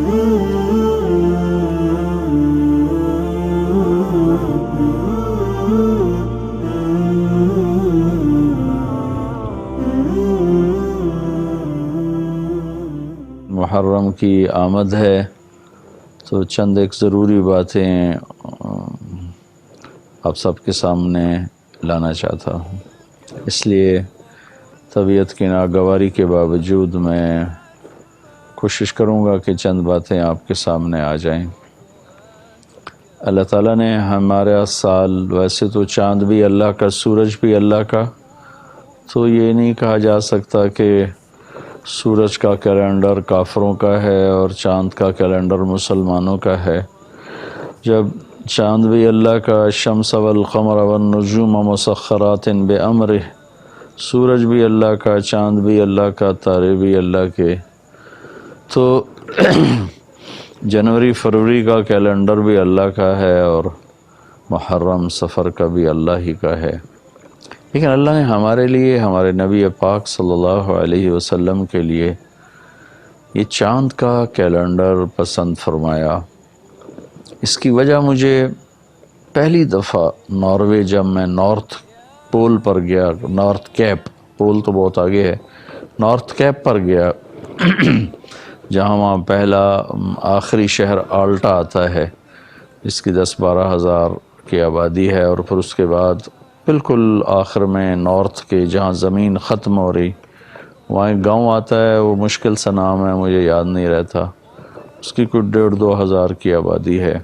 محرم کی آمد ہے تو چند ایک ضروری باتیں آپ سب کے سامنے لانا چاہتا ہوں، اس لیے طبیعت کی ناگواری کے باوجود میں کوشش کروں گا کہ چند باتیں آپ کے سامنے آ جائیں۔ اللہ تعالیٰ نے ہمارا سال، ویسے تو چاند بھی اللہ کا، سورج بھی اللہ کا، تو یہ نہیں کہا جا سکتا کہ سورج کا کیلنڈر کافروں کا ہے اور چاند کا کیلنڈر مسلمانوں کا ہے۔ جب چاند بھی اللہ کا، الشمس والقمر والنجوم مسخرات بامرہ، سورج بھی اللہ کا، چاند بھی اللہ کا، تارے بھی اللہ کے، تو جنوری فروری کا کیلنڈر بھی اللہ کا ہے اور محرم سفر کا بھی اللہ ہی کا ہے۔ لیکن اللہ نے ہمارے لیے، ہمارے نبی پاک صلی اللہ علیہ وسلم کے لیے یہ چاند کا کیلنڈر پسند فرمایا۔ اس کی وجہ مجھے پہلی دفعہ ناروے جب میں نارتھ پول پر گیا، نارتھ کیپ، پول تو بہت آگے ہے، نارتھ کیپ پر گیا جہاں وہاں پہلا آخری شہر آلٹا آتا ہے، جس کی 10-12 ہزار کی آبادی ہے، اور پھر اس کے بعد بالکل آخر میں نارتھ کے جہاں زمین ختم ہو رہی، وہاں ایک گاؤں آتا ہے، وہ مشکل سا نام ہے، مجھے یاد نہیں رہتا، اس کی کوئی 1.5-2 ہزار کی آبادی ہے،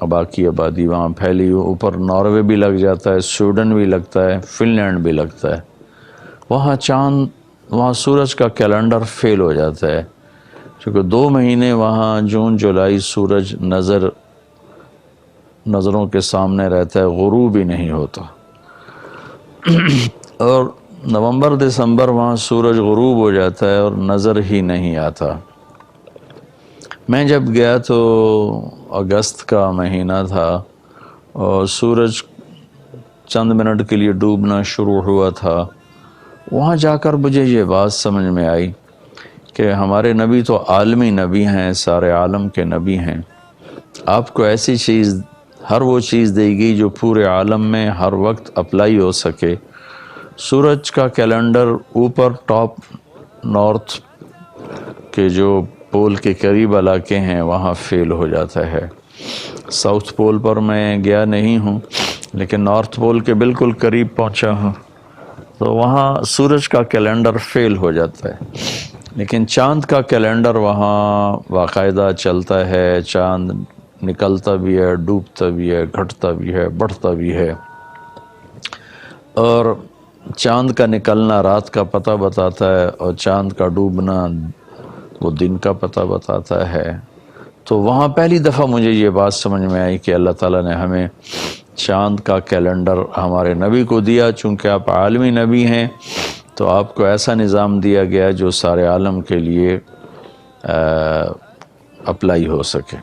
باقی آبادی وہاں پھیلی، اوپر ناروے بھی لگ جاتا ہے، سویڈن بھی لگتا ہے، فن لینڈ بھی لگتا ہے۔ وہاں چاند، وہاں سورج کا کیلنڈر فیل ہو جاتا ہے، کیونکہ 2 مہینے وہاں جون جولائی سورج نظروں کے سامنے رہتا ہے، غروب ہی نہیں ہوتا، اور نومبر دسمبر وہاں سورج غروب ہو جاتا ہے اور نظر ہی نہیں آتا۔ میں جب گیا تو اگست کا مہینہ تھا اور سورج چند منٹ کے لیے ڈوبنا شروع ہوا تھا۔ وہاں جا کر مجھے یہ بات سمجھ میں آئی کہ ہمارے نبی تو عالمی نبی ہیں، سارے عالم کے نبی ہیں، آپ کو ایسی چیز، ہر وہ چیز دے گی جو پورے عالم میں ہر وقت اپلائی ہو سکے۔ سورج کا کیلنڈر اوپر ٹاپ نارتھ کے جو پول کے قریب علاقے ہیں وہاں فیل ہو جاتا ہے۔ ساؤتھ پول پر میں گیا نہیں ہوں، لیکن نارتھ پول کے بالکل قریب پہنچا ہوں، تو وہاں سورج کا کیلنڈر فیل ہو جاتا ہے، لیکن چاند کا کیلنڈر وہاں باقاعدہ چلتا ہے، چاند نکلتا بھی ہے، ڈوبتا بھی ہے، گھٹتا بھی ہے، بڑھتا بھی ہے، اور چاند کا نکلنا رات کا پتہ بتاتا ہے اور چاند کا ڈوبنا وہ دن کا پتہ بتاتا ہے۔ تو وہاں پہلی دفعہ مجھے یہ بات سمجھ میں آئی کہ اللہ تعالیٰ نے ہمیں چاند کا کیلنڈر ہمارے نبی کو دیا، چونکہ آپ عالمی نبی ہیں تو آپ کو ایسا نظام دیا گیا جو سارے عالم کے لیے اپلائی ہو سکے۔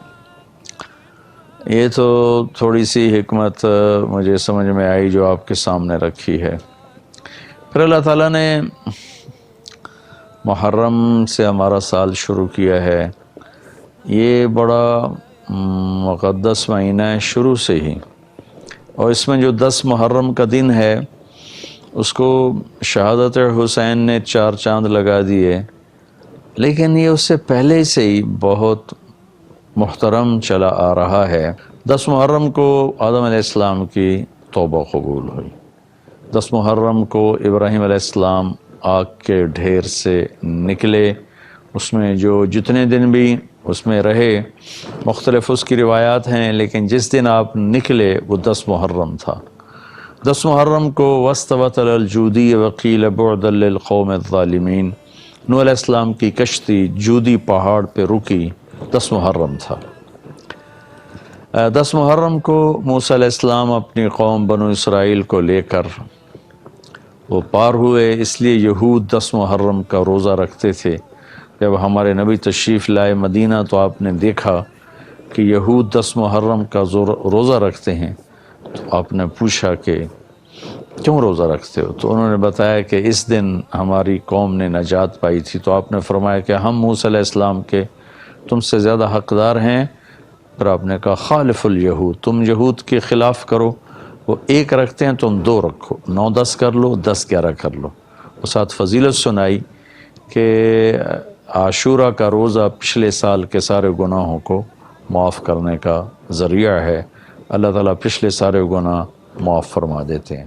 یہ تو تھوڑی سی حکمت مجھے سمجھ میں آئی جو آپ کے سامنے رکھی ہے۔ پھر اللہ تعالیٰ نے محرم سے ہمارا سال شروع کیا ہے۔ یہ بڑا مقدس مہینہ ہے شروع سے ہی، اور اس میں جو 10 محرم کا دن ہے اس کو شہادت حسین نے 4 چاند لگا دیے، لیکن یہ اس سے پہلے سے ہی بہت محترم چلا آ رہا ہے۔ 10 محرم کو آدم علیہ السلام کی توبہ قبول ہوئی، 10 محرم کو ابراہیم علیہ السلام آگ کے ڈھیر سے نکلے، اس میں جو جتنے دن بھی اس میں رہے مختلف اس کی روایات ہیں، لیکن جس دن آپ نکلے وہ 10 محرم تھا۔ 10 محرم کو واستوت علی الجودی وقیل بعدا للقوم الظالمین، نوح علیہ السلام کی کشتی جودی پہاڑ پہ رکی، 10 محرم تھا۔ 10 محرم کو موسیٰ علیہ السلام اپنی قوم بنو اسرائیل کو لے کر وہ پار ہوئے، اس لیے یہود 10 محرم کا روزہ رکھتے تھے۔ جب ہمارے نبی تشریف لائے مدینہ تو آپ نے دیکھا کہ یہود 10 محرم کا روزہ رکھتے ہیں، تو آپ نے پوچھا کہ کیوں روزہ رکھتے ہو؟ تو انہوں نے بتایا کہ اس دن ہماری قوم نے نجات پائی تھی۔ تو آپ نے فرمایا کہ ہم موسیٰ علیہ السلام کے تم سے زیادہ حقدار ہیں. پھر آپ نے کہا خالف الیہود، تم یہود کے خلاف کرو، وہ 1 رکھتے ہیں تم 2 رکھو، 9-10 کر لو، 10-11 کر لو. اور ساتھ فضیلت سنائی کہ عاشورہ کا روزہ پچھلے سال کے سارے گناہوں کو معاف کرنے کا ذریعہ ہے. اللہ تعالیٰ پچھلے سارے گناہ معاف فرما دیتے ہیں.